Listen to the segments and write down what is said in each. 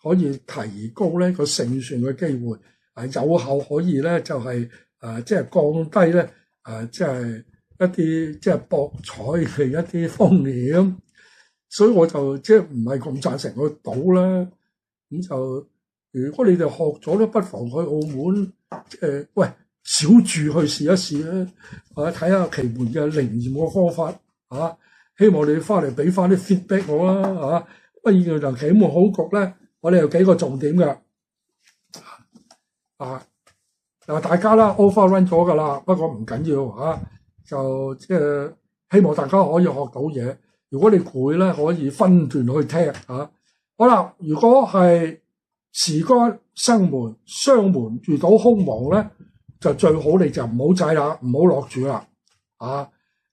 可以提高咧個勝算嘅機會，有效可以咧就係即係降低咧即係一啲即係博彩嘅一啲風險，所以我就即係唔係咁贊成去賭啦。咁就如果你哋學咗咧，不妨去澳門喂小注去試一試啦，睇下奇門嘅靈驗嘅方法希望你翻嚟俾翻啲 feedback 我啦不然就奇門好局咧。我哋有幾個重點嘅大家啦 overrun 咗噶啦，不過唔緊要就即係希望大家可以學到嘢。如果你攰咧，可以分段去聽好啦，如果係時干生門、雙門遇到空亡咧，就最好你就唔好制啦，唔好落注啦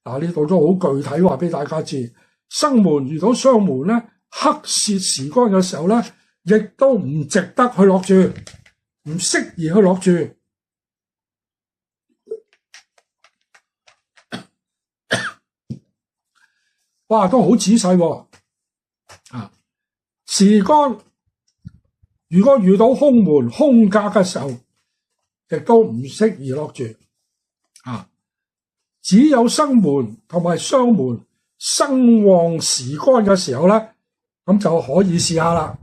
呢度都好具體話俾大家知。生門遇到雙門咧，克泄時干嘅時候咧，亦都唔值得去落注，唔適宜去落注。哇，都好仔細時干如果遇到空門空格嘅時候，亦都唔適宜落注只有生門同埋雙門生旺時干嘅時候咧，咁就可以試下啦。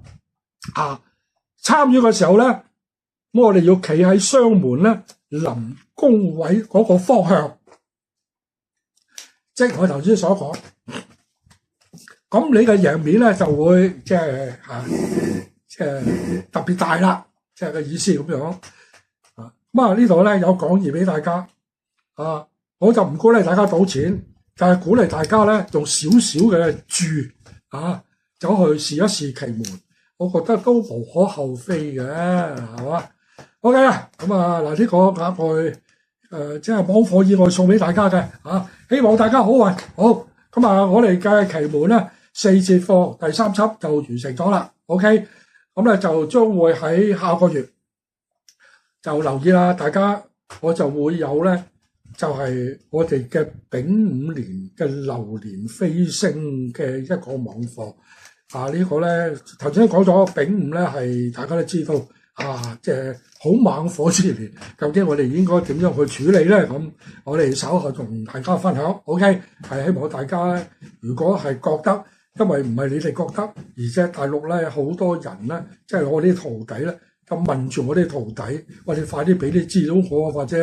參與嘅時候咧，咁我哋要企喺雙門咧臨宮位嗰個方向，即係我頭先所講。咁你嘅贏面咧就會即係特別大啦，即係個意思咁樣。咁呢度咧有講義俾大家我就唔鼓勵大家賭錢，但係鼓勵大家咧用少少嘅注走去試一試奇門。我覺得都無可厚非嘅，係嘛 ？OK 啦，咁嗱呢個額外即係網課以外送俾大家嘅希望大家好運。好，咁我哋嘅奇門咧4節課第3輯就完成咗啦。OK， 咁咧就將會喺下個月就留意啦，大家我就會有咧就係我哋嘅丙午年嘅流年飛星嘅一個網課。呢個咧頭先講咗丙午咧係大家都知道即係好猛火之年，究竟我哋應該點樣去處理咧？咁我哋稍後同大家分享。OK， 係希望大家如果係覺得，因為唔係你哋覺得，而且大陸咧好多人咧，即係我啲徒弟咧，就問住我啲徒弟，喂，你快啲俾啲資料我，或者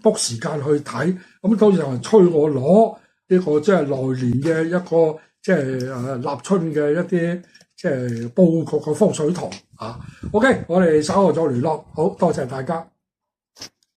book 時間去睇。咁當然有人催我攞呢個即係來年嘅一個。即係立春嘅一啲即係佈局嘅風水圖OK， 我哋稍後再聯絡。好多謝大家。